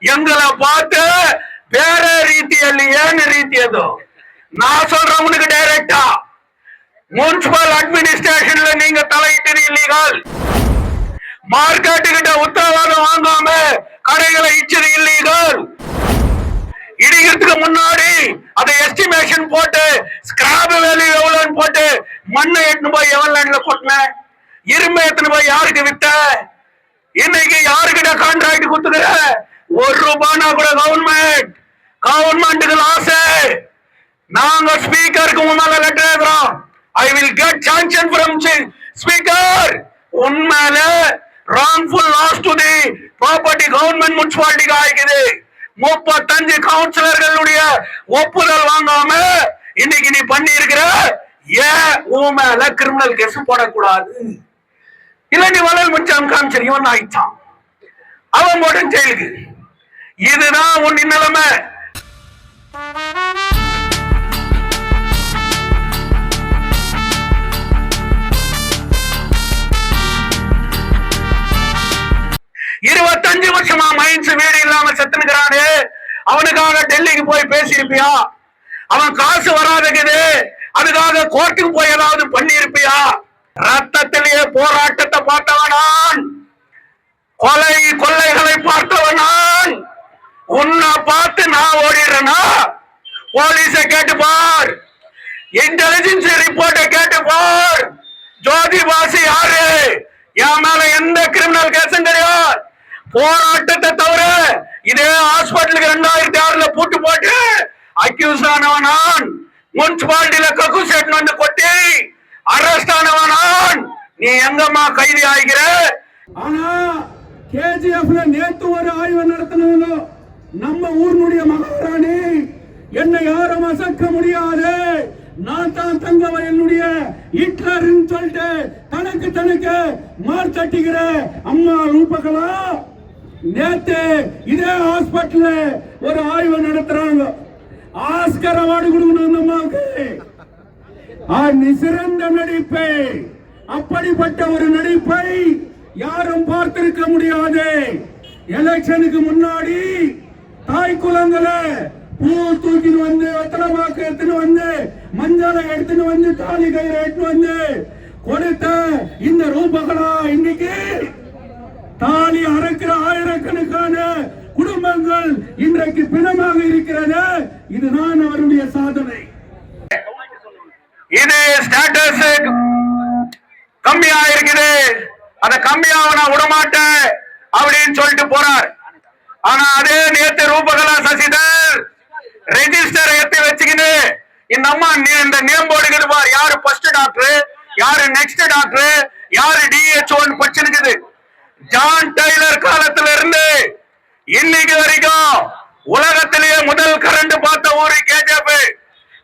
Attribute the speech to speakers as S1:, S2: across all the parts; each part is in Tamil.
S1: எங்களை பார்த்து ಬೇರೆ ರೀತಿಯಲ್ಲಿ ಏನು ರೀತಿ ಅದು ನಾ சொல்றவனுக்கு டைரக்டா முனிசிபல் அட்மினிஸ்ட்ரேஷன்ல நீங்க தலையிட்டு இல்லீகல் மார்க்கெட் கிட்ட உத்தரவாதம் வாங்காம கடைகளை இச்சது இல்லீகல் இடிக்கிறதுக்கு முன்னாடி அதை எஸ்டிமேஷன் போட்டு ஸ்கிராப் வேல்யூ எவ்வளவுன்னு போட்டு மண்ணை எட்டுன்னு போய் எவன் லேண்ட்ல கொட்டின இரும்பு எத்தனை போய் யாருக்கு வித்த இன்னைக்கு யாருக்கிட்ட கான்ட்ராக்ட் கொடுத்துக்கிற ₹1 கூட கவர்மெண்ட்டுக்கு லாஸ் நாங்க ஸ்பீக்கருக்கு முன்னால லெட்டர் எழுதுறோம் I will get sanction from speaker உண்மையில wrongful loss to the property government முனிசிபாலிட்டிக்கு ஆயிக்குது 35 கவுன்சிலர்களுடைய ஒப்புதல் வாங்காம இன்னைக்கு நீ பண்ணி இருக்கிற ஏன் உன் மேல கிரிமினல் கேஸ் போடக்கூடாது இல்ல நீ வளல் முடிச்சான் காமிச்சர் இவன் ஆயிட்டான் அவன் போட ஜெயிலுக்கு இதுதான் உன் நிலைமை வருஷமா மைன்ஸ் வீடு இல்லாம செத்துனுக்கிறானு அவனுக்காக டெல்லிக்கு போய் பேசியிருப்பியா அவன் காசு வராதுக்குது அதுக்காக கோர்ட்டுக்கு போய் ஏதாவது பண்ணி இருப்பியா ரத்தத்திலேயே போராட்டத்தை பார்த்தவனான் கொள்ளைகளை பார்த்தவனான் உன்னை பார்த்து நான் ஓடிடுறேனா போலீஸ கேட்டுப்பார் இன்டெலிஜென்ஸ் ரிப்போர்ட்டை கேட்டுப்பார் ஜோதி பாசி யாரு என் மேல எந்த கிரிமினல் கேஸும் கிடையாது போராட்டத்தை தவிர இதே ஹாஸ்பிட்டலுக்கு 2006 பூட்டு போட்டு அக்யூஸ் ஆனவனான் முனிசிபாலிட்டியில கக்கு செட் வந்து கொட்டி அரெஸ்ட் ஆனவனான் நீ எங்கம்மா கைதி ஆகிற
S2: ஆனா கேஜிஎஃப்ல நேத்து ஒரு ஆய்வு நடத்தினவங்க நம்ம ஊர்னுடைய மகாராணி என்னை யாரும் அசைக்க முடியாது நான் தான் தங்கவயலுடைய ஹிட்லர்னு சொல்லிட்டு தனக்கு மார் தட்டிக்கிற அம்மா ரூபகலா நேத்து இதே ஹாஸ்பிட்டல்ல ஒரு ஆய்வு நடத்துறாங்க ஆஸ்கர் அவார்டு கொடுக்கணும் அம்மாவுக்கு சிறந்த நடிப்பை அப்படிப்பட்ட ஒரு நடிப்பை யாரும் பார்த்திருக்க முடியாது எலெக்ஷனுக்கு முன்னாடி தாய் குளங்களை பூ தூக்கின்னு வந்து வெத்தலமாக்கு எடுத்துன்னு வந்து மஞ்சளை எடுத்துன்னு வந்து தாலி கயிறு எடுத்துன்னு வந்து கொடுத்த இந்த ரூபகலா இன்னைக்கு தாலி அறுக்கிற ஆயிரக்கணக்கான குடும்பங்கள் இன்றைக்கு பிணமாக இருக்கிறது இதுதான் அவருடைய சாதனை
S1: இது ஸ்டேட்டஸ் கம்மியா இருக்குது அத கம்மியாக நான் விடமாட்டேன் அப்படின்னு சொல்லிட்டு போறார் ஆனா அதே நேத்து ரூபகலா சசிதர் ரெஜிஸ்டர் ஏத்தி வச்சுக்கின்னு இந்த அம்மா இந்த நேம் போர்டு பார் யாரு ஃபர்ஸ்ட் டாக்டர் யாரு நெக்ஸ்ட் டாக்டர் யாரு டிஹெச்ஓன்னு படிச்சிருக்குது ஜான் டெய்லர் காலத்துல இருந்து இன்னைக்கு வரைக்கும் உலகத்திலேயே முதல் கரண்ட் பார்த்த ஊரு கேஜிஎஃப்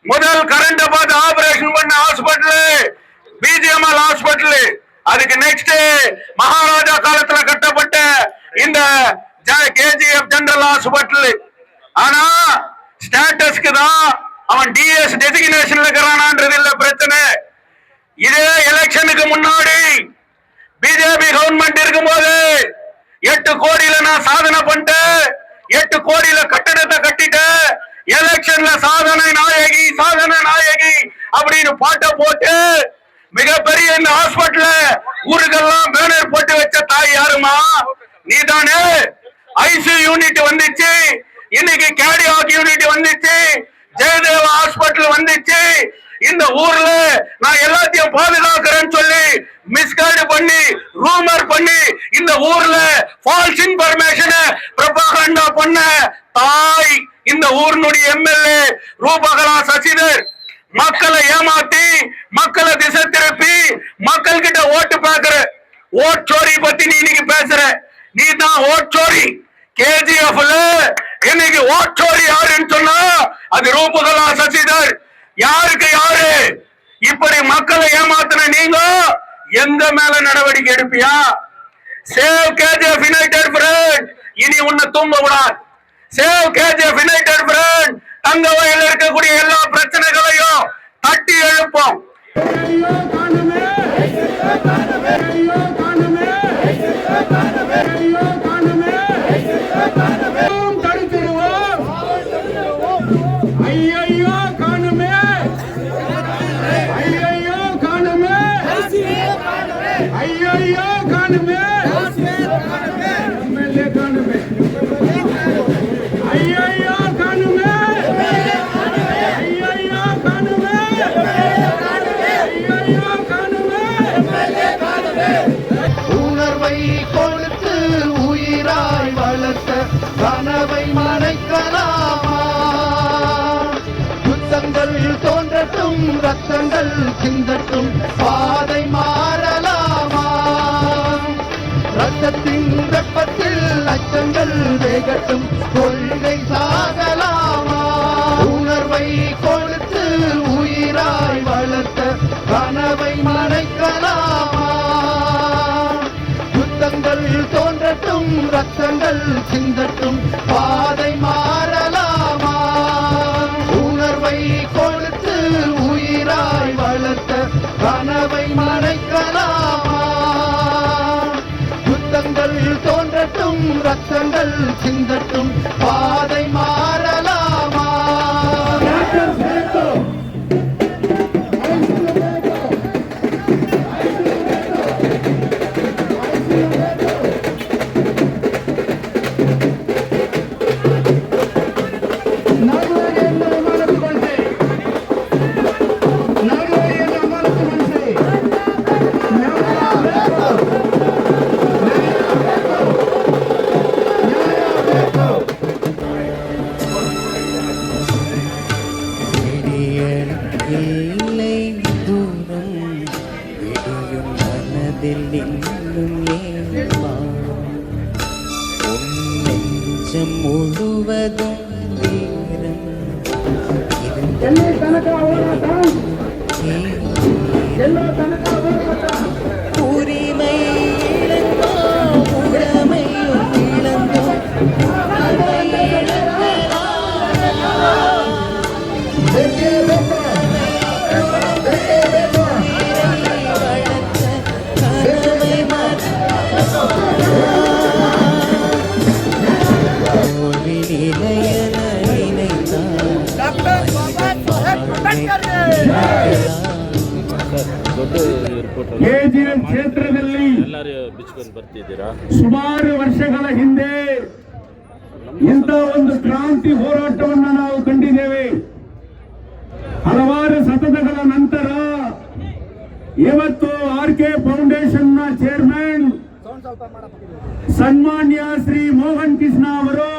S1: முதல் கரண்ட் பார்த்து ஆபரேஷன் பண்ண ஹாஸ்பிட்டல் பிஜிஎம்எல் ஹாஸ்பிட்டல் அதுக்கு நெக்ஸ்ட் மகாராஜா காலத்துல கட்டப்பட்ட இந்த கேஜிஎஃப் ஜெனரல் ஹாஸ்பிட்டல் ஆனா ஸ்டேட்டஸ்க்கு தான் அவன் டிஎஸ் டெசிக்னேஷன்ல இருக்கிறானான்றது இல்ல பிரச்சனை இதே எலெக்ஷனுக்கு முன்னாடி பிஜேபி கவர்மெண்ட் இருக்கும்போது 8 கோடியில நான் சாதனை பண்ணிட்டேன் 8 கோடியில கட்டடத்தை கட்டிட்டேன் எலெக்ஷன்ல சாதனை நாயகி அப்படின்னு பாட்டை போட்டு மிகப்பெரிய இந்த ஹாஸ்பிட்டல்ல ஊருக்கெல்லாம் பேனர் போட்டு வச்ச தாய் யாருமா நீதானே ஐசியூ யூனிட் வந்துச்சு இன்னைக்கு கேர்டியாக் யூனிட் வந்துச்சு ஜெயதேவ ஹாஸ்பிட்டல் வந்துச்சு இந்த ஊர்ல நான் எல்லாத்தையும் பாதுகாக்கிறேன்னு சொல்லி மிஸ்கைடு பண்ணி ரூமர் பண்ணி இந்த ஊர்ல ஃபால்ஸ் இன்ஃபர்மேஷன் ப்ரொபகண்டா பண்ண தாய் இந்த ஊர்னுடைய எம்எல்ஏ ரூபகலா சசிதர் மக்களை ஏமாத்தி மக்களை திசை திருப்பி மக்கள் கிட்ட ஓட்டு பாக்குற ஓட் சோரி பத்தி நீ இன்னைக்கு பேசுற நீ தான் ஓட் சோரி கேஜிஎஃப்ல இன்னைக்கு ஓட் சோரி யாருன்னு சொன்னா அது ரூபகலா சசிதர் யாருக்கு யாரு இப்படி மக்களை ஏமாத்தின நீங்க எந்த மேல நடவடிக்கை எடுப்பியா சேவ் கேஜிஎஃப் யுனைடெட் ஃப்ரண்ட் இனி உன்னை தூங்க விடாது சேவ் கேஜிஎஃப் யுனைடெட் ஃப்ரண்ட் தங்கவயல்ல இருக்கக்கூடிய எல்லா பிரச்சனைகளையும் தட்டி எழுப்போம்
S2: காணுமே
S3: கனவை மறைக்கலாமா? யுத்தங்கள் தோன்றட்டும், ரத்தங்கள் சிந்தட்டும், பாதை மாறலாமா? ரத்தத்தின் வெப்பத்தில் லட்சங்கள் வேகட்டும், கொள்கை சாகலாமா? உணர்வை கொடுத்து உயிராய் வளர்த்த கனவை மறைக்கலாமா? யுத்தங்கள் தோன்றட்டும், ரத்தங்கள் சிந்தட்டும், பாதை மாறலாமா? உணர்வை கொடுத்து உயிராய் வளர்த்த கனவை மறைக்கலாமா? யுத்தங்கள் தோன்றட்டும், ரத்தங்கள் சிந்தட்டும், பாதை மாறலாமா?
S4: இல்லை தூரம் விடியும் மனதில் இன்னும் ஏவா உன் நெஞ்சம் முழுவதும் வீரம் உரிமை இழந்தோ உடமையும் இழந்தோ அதை
S2: ಕೆಜಿಎಂ ಕ್ಷೇತ್ರದಲ್ಲಿ ಸುಮಾರು ವರ್ಷಗಳ ಹಿಂದೆ ಇಂಥ ಒಂದು ಕ್ರಾಂತಿ ಹೋರಾಟವನ್ನು ನಾವು ಕಂಡಿದ್ದೇವೆ. ಹಲವಾರು ಶತಕಗಳ ನಂತರ ಇವತ್ತು ಆರ್ಕೆ ಫೌಂಡೇಶನ್ ನ ಚೇರ್ಮನ್ ಸನ್ಮಾನ್ಯ ಶ್ರೀ ಮೋಹನ್ ಕೃಷ್ಣ ಅವರು,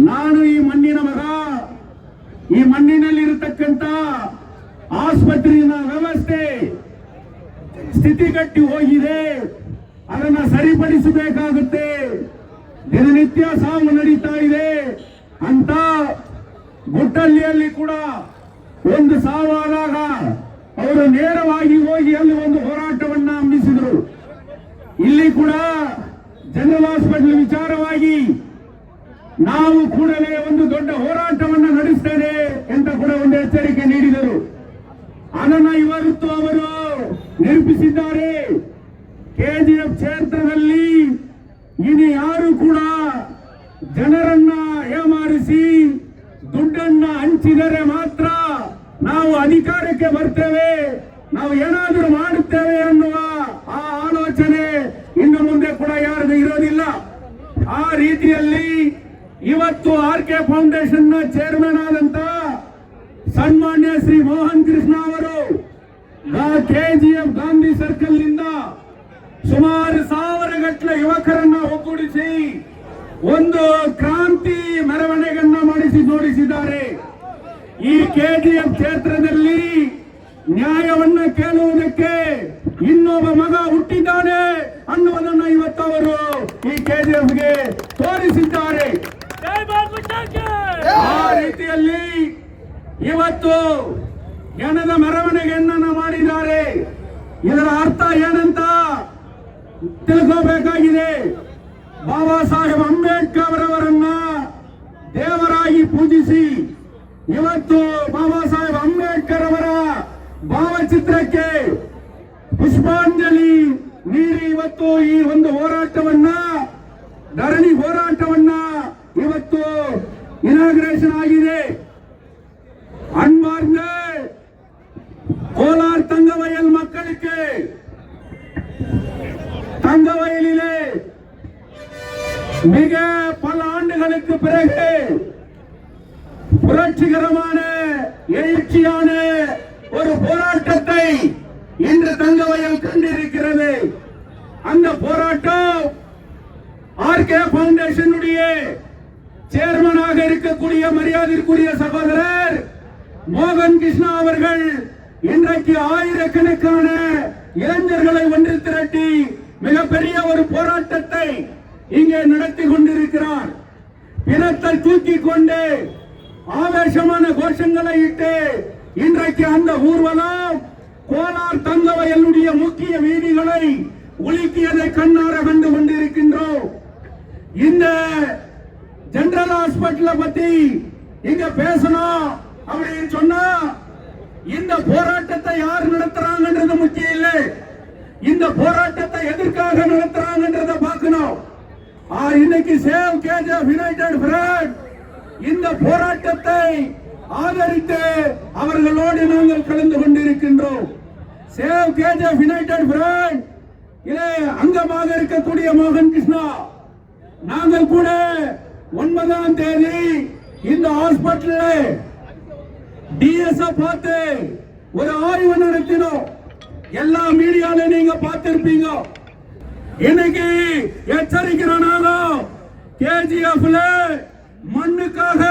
S2: ನಾನು ಈ ಮಣ್ಣಿನ ಮಗ, ಈ ಮಣ್ಣಿನಲ್ಲಿರತಕ್ಕಂತ ಆಸ್ಪತ್ರೆಯ ವ್ಯವಸ್ಥೆ ಸ್ಥಿತಿಗಟ್ಟಿ ಹೋಗಿದೆ, ಅದನ್ನ ಸರಿಪಡಿಸಬೇಕಾಗುತ್ತೆ, ದಿನನಿತ್ಯ ಸಾವು ನಡೀತಾ ಇದೆ ಅಂತ ಗುಟ್ಟಳ್ಳಿಯಲ್ಲಿ ಕೂಡ ಒಂದು ಸಾವಾದಾಗ ಅವರು ನೇರವಾಗಿ ಹೋಗಿ ಅಲ್ಲಿ ಒಂದು ಹೋರಾಟವನ್ನ ಹಮ್ಮಿಸಿದರು. ಇಲ್ಲಿ ಕೂಡ ಜನರಲ್ ಹಾಸ್ಪಿಟಲ್ ವಿಚಾರವಾಗಿ ನಾವು ಕೂಡಲೇ ಒಂದು ದೊಡ್ಡ ಹೋರಾಟವನ್ನು ನಡೆಸ್ತೇವೆ ಅಂತ ಕೂಡ ಒಂದು ಎಚ್ಚರಿಕೆ ನೀಡಿದರು. ಅದನ್ನ ಇವತ್ತು ಅವರು ನಿರೂಪಿಸಿದ್ದಾರೆ. ಕೆಜಿಎಫ್ ಕ್ಷೇತ್ರದಲ್ಲಿ ಇನ್ನು ಯಾರು ಕೂಡ ಜನರನ್ನ ಏಮಾರಿಸಿ ದುಡ್ಡನ್ನ ಹಂಚಿದರೆ ಮಾತ್ರ ನಾವು ಅಧಿಕಾರಕ್ಕೆ ಬರ್ತೇವೆ, ನಾವು ಏನಾದರೂ ಮಾಡುತ್ತೇವೆ ಅನ್ನುವ ಆ ಆಲೋಚನೆ ಇನ್ನು ಮುಂದೆ ಕೂಡ ಯಾರಿಗೂ ಇರೋದಿಲ್ಲ. ಆ ರೀತಿಯಲ್ಲಿ ಇವತ್ತು ಆರ್ಕೆ ಫೌಂಡೇಶನ್ ನ ಚೇರ್ಮನ್ ಆದಂತ ಸನ್ಮಾನ್ಯ ಶ್ರೀ ಮೋಹನ್ ಕೃಷ್ಣ ಅವರು ಕೆಜಿಎಫ್ ಗಾಂಧಿ ಸರ್ಕಲ್ ನಿಂದ ಸುಮಾರು 1000 ಗಟ್ಟಲೆ ಯುವಕರನ್ನ ಒಗ್ಗೂಡಿಸಿ ಒಂದು ಕ್ರಾಂತಿ ಮೆರವಣಿಗೆಯನ್ನ ಮಾಡಿಸಿ ತೋರಿಸಿದ್ದಾರೆ. ಈ ಕೆಜಿಎಫ್ ಕ್ಷೇತ್ರದಲ್ಲಿ ನ್ಯಾಯವನ್ನ ಕೇಳುವುದಕ್ಕೆ ಇನ್ನೊಬ್ಬ ಮಗ ಹುಟ್ಟಿದ್ದಾನೆ ಅನ್ನುವುದನ್ನು ಇವತ್ತು ಅವರು ಈ ಕೆಜಿಎಫ್ಗೆ ತೋರಿಸಿದ್ದಾರೆ. ಆ ರೀತಿಯಲ್ಲಿ ಇವತ್ತು ಜನದ ಮೆರವಣಿಗೆಯನ್ನ ಮಾಡಿದ್ದಾರೆ. ಇದರ ಅರ್ಥ ಏನಂತ ತಿಳ್ಕೋಬೇಕಾಗಿದೆ. ಬಾಬಾ ಸಾಹೇಬ್ ಅಂಬೇಡ್ಕರ್ ಅವರನ್ನ ದೇವರಾಗಿ ಪೂಜಿಸಿ ಇವತ್ತು ಬಾಬಾ ಸಾಹೇಬ್ ಅಂಬೇಡ್ಕರ್ ಅವರ ಭಾವಚಿತ್ರಕ್ಕೆ ಪುಷ್ಪಾಂಜಲಿ ನೀಡಿ ಇವತ್ತು ಈ ಒಂದು ಹೋರಾಟವನ್ನ, ಧರಣಿ ಹೋರಾಟವನ್ನ ಇವತ್ತು ಇನಾಗ್ರೇಷನ್ ಆಗಿದೆ. அன்பார்ந்த கோலார் தங்கவயல் மக்களுக்கு தங்கவயலிலே மிக பல ஆண்டுகளுக்கு பிறகு புரட்சிகரமான எழுச்சியான ஒரு போராட்டத்தை இன்று தங்கவயல் கண்டிருக்கிறது. அந்த போராட்டம் ஆர்கே பவுண்டேஷனுடைய சேர்மனாக இருக்கக்கூடிய மரியாதைக்குரிய சகோதரர் மோகன் கிருஷ்ணா அவர்கள் இன்றைக்கு ஆயிரக்கணக்கான இளைஞர்களை ஒன்று திரட்டி மிகப்பெரிய ஒரு போராட்டத்தை இங்கே நடத்தி கொண்டிருக்கிறார். பிணத்தை தூக்கி கொண்டு ஆவேசமான கோஷங்களை இட்டு இன்றைக்கு அந்த ஊர்வலம் கோலார் தங்கவயலுடைய முக்கிய வீதிகளை உலுக்கியதை கண்ணார கண்டு கொண்டிருக்கின்றோம். இந்த ஜெனரல் ஹாஸ்பிட்டலை பத்தி இங்க பேசணும் அப்படின்னு சொன்னா இந்த போராட்டத்தை யார் நடத்துறாங்கன்றது முக்கியம் இல்லை. இந்த போராட்டத்தை எதற்காக நடத்துறாங்கன்றத பார்க்கணும். இன்னைக்கு சேவ் கேஜிஎஃப் யுனைடெட் ஃப்ரண்ட் இந்த போராட்டத்தை ஆதரித்து அவர்களோடு நாங்கள் கலந்து கொண்டிருக்கின்றோம். சேவ் கேஜிஎஃப் யுனைடெட் ஃப்ரண்ட் இதிலே அங்கமாக இருக்கக்கூடிய மோகன் கிருஷ்ணா நாங்கள் கூட 9ஆம் தேதி இந்த ஹாஸ்பிட்டல் டிஎஸ் பார்த்து ஒரு ஆய்வு நடத்தினோம். எல்லா மீடியால நீங்க பார்த்திருப்பீங்க. இன்னைக்கு எச்சரிக்கிறனால கேஜிஎஃப்ல மண்ணுக்காக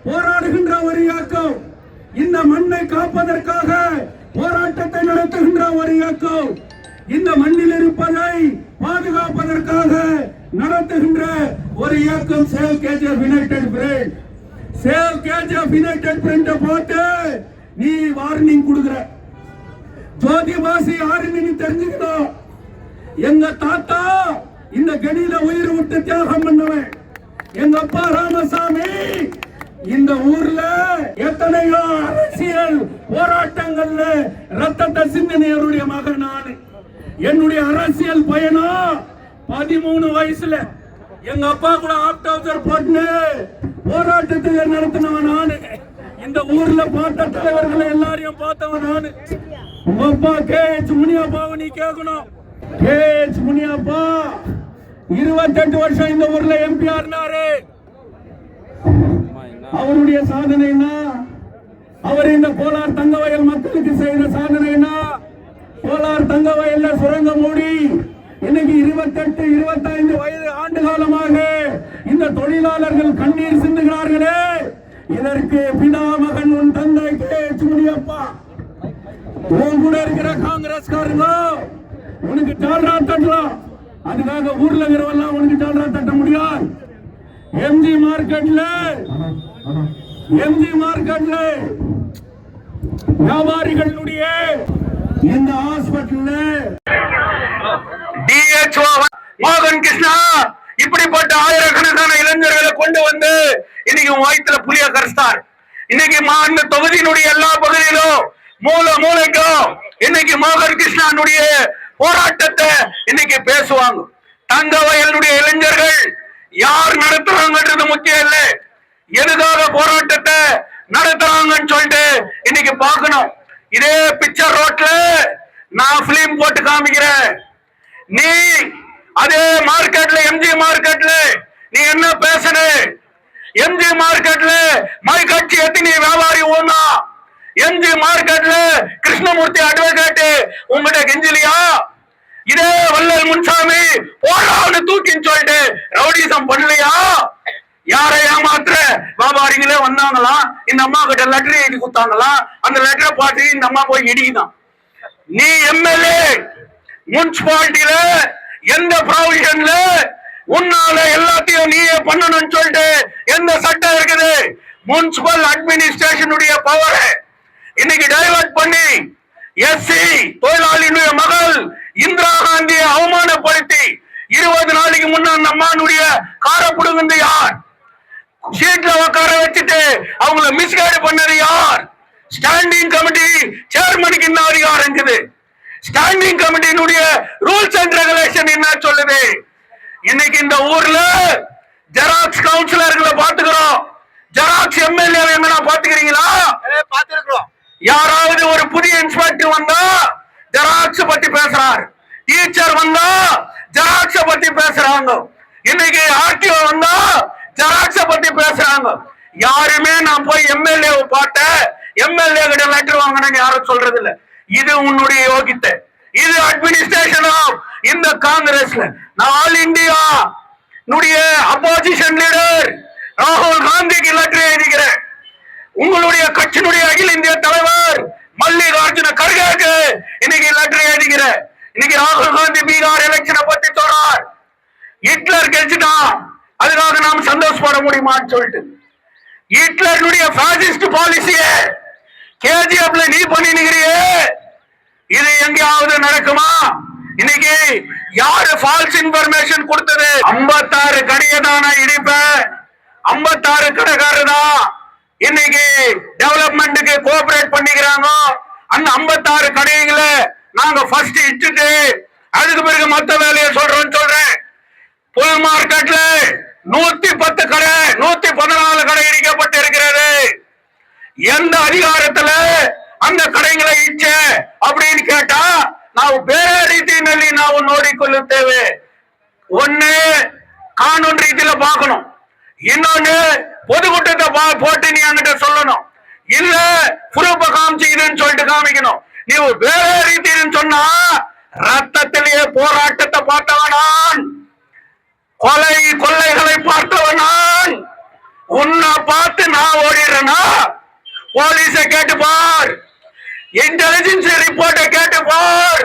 S2: போராடுகின்ற ஒரு இயக்கம், இந்த மண்ணை காப்பதற்காக போராட்டத்தை நடத்துகின்ற ஒரு இயக்கம், இந்த மண்ணில் இருப்பதை பாதுகாப்பதற்காக நடத்துகின்ற ஒரு இயக்கம் save KGF United front. Save KGF United front போட்டு நீ வார்னிங் கொடுக்கிற. ஜோதிபாசி யாருன்னு நீ தெரிஞ்சுக்கணும். எங்க தாத்தா இந்த கடியில உயிர் விட்டு தியாகம் பண்ணவன். எங்க அப்பா ராமசாமி இந்த ஊர்ல எத்தனையோ அரசியல் போராட்டங்கள்ல ரத்தத்தை சிந்தினியருடைய மகன் நானு. என்னுடைய அரசியல் பயணம் 13 வயசுல எங்க அப்பா கூட ஆப்டவுசர் போட்டு போராட்டத்தை நடத்தினவன் நானு. இந்த ஊர்ல பார்த்த தலைவர்களை எல்லாரையும் பார்த்தவன் நானு. உங்க அப்பா KH முனியப்பாவை நீ கேட்கணும். KH முனியப்பா 28 வருஷம் இந்த ஊர்ல MP ஆனாரு. அவருடைய சாதனை என்ன? அவர் இந்த கோலார் தங்கவயல் மக்களுக்கு செய்த சாதனை என்ன? கோலார் தங்கவயல்ல சுரங்கம் மூடி இன்னைக்கு 28-25 வயது ஆண்டு காலமாக இந்த தொழிலாளர்கள் கண்ணீர் சிந்துகிறார்களே, இதற்கு பிதாமகன் உன் தந்தை KH முனியப்பா. உன் கூட இருக்கிற காங்கிரஸ்காரங்க உனக்கு டால்ரா தட்டலாம். அதுக்காக ஊர்ல இருக்கிறவெல்லாம் உனக்கு டால்ரா தட்ட முடியாது. எம்ஜி மார்க்கெட்ல வியாபாரிகளுடைய இந்த ஹாஸ்பிட்டல்ல
S1: டிஎச்ஓ மோகன் கிருஷ்ணா இப்படிப்பட்ட ஆயிரக்கணக்கான இளைஞர்களை கொண்டு வந்து இன்னைக்கு வயிற்றுல புளிய கரைச்சார். இன்னைக்கு அந்த தொகுதியினுடைய எல்லா பகுதியிலும் மூளைக்கும் இன்னைக்கு மோகன் கிருஷ்ணனுடைய போராட்டத்தை இன்னைக்கு பேசுவாங்க. தங்கவயலுடைய இளைஞர்கள் யார் நடத்துறாங்கன்றது முக்கியம் இல்லை, எதுக்காக போராட்டத்தை நடத்துறாங்கன்னு சொல்லிட்டு இன்னைக்கு பார்க்கணும். இதே பிக்சர் ரோட்ல நான் பிலிம் போட்டு காமிக்கிறேன். நீ அதே மார்க்கெட்ல எம்ஜி மார்க்கெட்ல நீ என்ன பேசுற? எம்ஜி மார்க்கெட்ல மை கட்சி எத்தனை வியாபாரி ஓனா? எம்ஜி மார்க்கெட்ல கிருஷ்ணமூர்த்தி அட்வொகேட் உங்ககிட்ட கெஞ்சலியா? இதே வள்ளல் முன்சாமி போரான்னு தூக்கின்னு சொல்லிட்டு ரவுடிசம் பண்ணலையா? யாரை ஏமாத்துற வியாபாரிகளே வந்தாங்களா? இந்த அம்மா கிட்ட லெட்டர் எழுதி கொடுத்தாங்களா? அந்த லெட்டரை பார்த்து இந்த அம்மா போய் இடிக்குதான். நீ எம்எல்ஏ முனிசிபாலிட்டியில எந்த ப்ரொவிஷன்ல உன்னால எல்லாத்தையும் நீயே பண்ணணும்னு சொல்லிட்டு எந்த சட்டம் இருக்குது? முனிசிபல் அட்மினிஸ்ட்ரேஷனுடைய பவர் இன்னைக்கு டைவர்ட் பண்ணி எஸ்சி தொழிலாளியுடைய மகள் இந்திரா காந்தியை அவமானப்படுத்தி 20 நாளைக்கு முன்ன அந்த அம்மானுடைய காரை புடுங்குந்து யார்? சீட்ல உட்கார வச்சுட்டு அவங்கள மிஸ்கைடு பண்ணது யார்? ஸ்டாண்டிங் கமிட்டி சேர்மனுக்கு என்ன அதிகாரம் இருக்குது? ஸ்டாண்டிங் கமிட்டியினுடைய ரூல்ஸ் அண்ட் ரெகுலேஷன் என்ன சொல்லுது? இன்னைக்கு இந்த ஊர்ல ஜெராக்ஸ் கவுன்சிலர்களை பாத்துக்கிறோம். ஜெராக்ஸ் எம்எல்ஏ எங்கன்னா பாத்துக்கிறீங்களா? பாத்துக்கிறோம். யாராவது ஒரு புதிய இன்ஸ்பெக்டர் வந்தா ஜெராக்ஸ் பத்தி பேசுறாரு, டீச்சர் வந்தா ஜெராக்ஸ் பத்தி பேசுறாங்க, இன்னைக்கு ஆர்டிஓ வந்தா ஜெராக்ஸ் பத்தி பேசுறாங்க. யாருமே நான் போய் எம்எல்ஏ பாட்ட எம்எல்ஏ கிட்ட லெட்டர் வாங்கினேன்னு யாரும் சொல்றது இல்ல. இது உன்னுடைய யோகித்தை. இது அட்மினிஸ்ட்ரேஷன் ஆஃப் இந்த காங்கிரஸ்ல ஆல் இந்தியா அப்போசிஷன் லீடர் ராகுல் காந்திக்கு லெட்டர் எழுதிக்கிறேன். உங்களுடைய கட்சியினுடைய அகில இந்திய தலைவர் மல்லிகார்ஜுன கர்கேக்கு இன்னைக்கு லெட்டர் எழுதிக்கிறேன். இன்னைக்கு ராகுல் காந்தி பீகார் எலெக்ஷனை பத்தி சொல்றார். ஹிட்லர் கெடுத்துட்டான், அதுக்காக நாம் சந்தோஷப்பட முடியுமான்னு சொல்லிட்டு ஹிட்லருடைய பாசிஸ்ட் பாலிசிய கேஜிஎஃப்ல நீ பண்ணினுக்கிறியே, இது எங்கேயாவது நடக்குமா? இன்னைக்கு யாரு ஃபால்ஸ் இன்ஃபர்மேஷன் கொடுத்தது? 56 கடையை தானா இடிப்ப, 56 கடைக்காரர் தான் இன்னைக்கு டெவலப்மெண்ட்டுக்கு கோஆபரேட் பண்ணிக்கிறாங்க. அந்த 56 கடைகளை நாங்க ஃபர்ஸ்ட் இட்டுட்டு அதுக்கு பிறகு மொத்த வேலையை சொல்றேன். புல் மார்க்கெட்ல 110 கடை 114 கடை இடிக்கப்பட்டு இருக்கிறது. எந்த அதிகாரத்துல அந்த கடைகளை இச்ச அப்படின்னு கேட்டா ನಾವು ಬೇರೆ ರೀತಿಯಲ್ಲಿ ನಾವು ನೋಡಿಕೊಳ್ಳುತ್ತೇವೆ. ஒன்னு கானூன் ரீதியில பார்க்கணும், இன்னொன்னு பொதுக்கூட்டத்தை போட்டு நீ அங்கிட்ட சொல்லணும், இல்ல புரூப காமிச்சு இதுன்னு சொல்லிட்டு காமிக்கணும். நீ வேற ரீதின்னு சொன்னா ரத்தத்திலேயே போராட்டத்தை பார்த்தவனான், கொள்ளைகளை பார்த்தவனான். உன்னை பார்த்து நான் ஓடிடுறேன்னா போலீஸை கேட்டுப்பார், இன்டெலிஜென்ஸ் ரிப்போர்ட்டை கேட்டுப்பார்.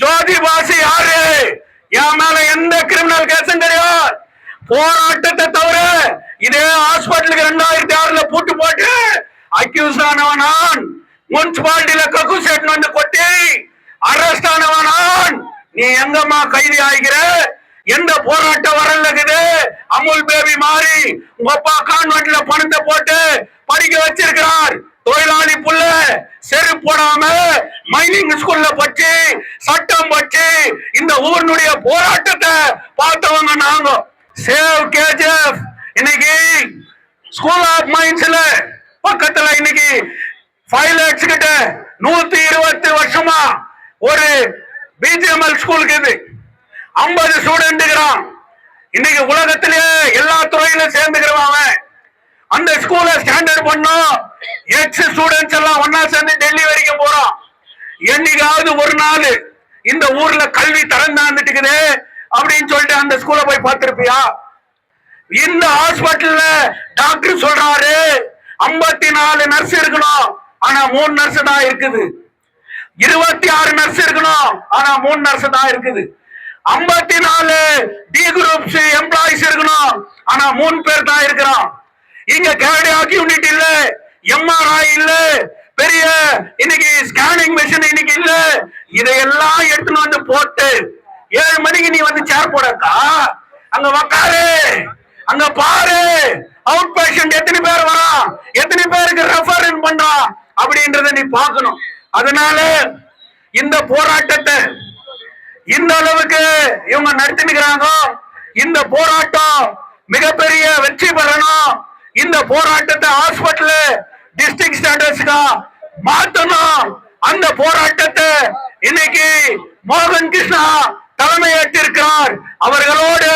S1: ஜோதி பாசி யாரு? என் மேல எந்த கிரிமினல் கேஸும் கிடையாது. போராட்டத்தை தவிர இதே ஹாஸ்பிட்டலுக்கு 2006 பூட்டு போட்டு அக்யூஸ் ஆனவனான். முனிசிபாலிட்டியில கக்கு செட் வந்து கொட்டி அரெஸ்ட் ஆனவனான். நீ எங்கம்மா கைதி ஆகிற? எந்த போராட்டம் வரலக்குது? அமுல் பேபி மாறி உங்க அப்பா கான்வென்ட்ல பணத்தை போட்டு படிக்க வச்சிருக்கிறார். தொழிலாளி புள்ள செரு போடாம மைனிங் ஸ்கூல்ல பச்சு சட்டம் பச்சு இந்த ஊரினுடைய போராட்டத்தை பார்த்தவங்க நாங்க. சேவ் கேஜிஎஃப் இன்னைக்கு ஸ்கூல் ஆஃப் மைன்ஸ்ல பக்கத்துல இன்னைக்கு 5 lakhs கிட்ட 120 வருஷமா ஒரு பிஜிஎம்எல் ஸ்கூலுக்கு இது 50 ஸ்டூடெண்ட்டுக்கிறான். இன்னைக்கு உலகத்திலே எல்லா துறையிலும் சேர்ந்துக்கிறவன். அந்த ஸ்கூல ஸ்டாண்டர்ட் பண்ணோம். எக்ஸ் ஸ்டூடெண்ட்ஸ் எல்லாம் ஒன்னா சேர்ந்து டெல்லி வரைக்கும் போறோம். என்னைக்காவது ஒரு நாள் இந்த ஊர்ல கல்வி திறந்தாந்துட்டு அப்படின்னு சொல்லிட்டு அந்த ஸ்கூல போய் பார்த்திருப்பியா? இந்த ஹாஸ்பிட்டல்ல டாக்டர் சொல்றாரு 54 நர்ஸ் இருக்கணும், ஆனா 3 நர்ஸ் தான் இருக்குது. 26 நர்ஸ் இருக்கணும், ஆனா 3 நர்ஸ் தான் இருக்குது. 54 டி குரூப்ஸ் எம்ப்ளாயிஸ் இருக்கணும், ஆனா 3 பேர் தான் இருக்கிறோம். இங்க கார்டியாக் யூனிட் இல்ல, எம்ஆர்ஐ இல்ல, பெரிய இன்னைக்கு ஸ்கேனிங் மெஷின் இன்னைக்கு இல்ல. இதையெல்லாம் எடுத்துன்னு வந்து போட்டு 7 மணிக்கு நீ வந்து சேர் போடக்கா, அங்க உக்காரு, அங்க பாரு அவுட் பேஷண்ட் எத்தனை பேர் வரான், எத்தனை பேருக்கு ரெஃபர் பண்றான் அப்படின்றத நீ பார்க்கணும். அதனால இந்த போராட்டத்தை இந்த அளவுக்கு இவங்க நடத்தினுக்கிறாங்க. இந்த போராட்டம் மிகப்பெரிய வெற்றி பெறணும். இந்த போராட்டத்தை ஹாஸ்பிட்டல் டிஸ்ட்ரிக்ட் ஸ்டாண்டர்ட்ஸ்க்கு மாற்றணும். அந்த போராட்டத்தை இன்னைக்கு மோகன் கிருஷ்ணா தலைமையேற்றிருக்கிறார். அவர்களோடு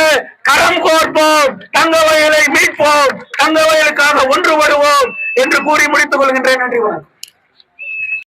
S1: கரம் கோர்ப்போம், தங்கவயலை மீட்போம், தங்கவயலுக்காக ஒன்று வருவோம் என்று கூறி முடித்துக் கொள்கின்றேன். நன்றி.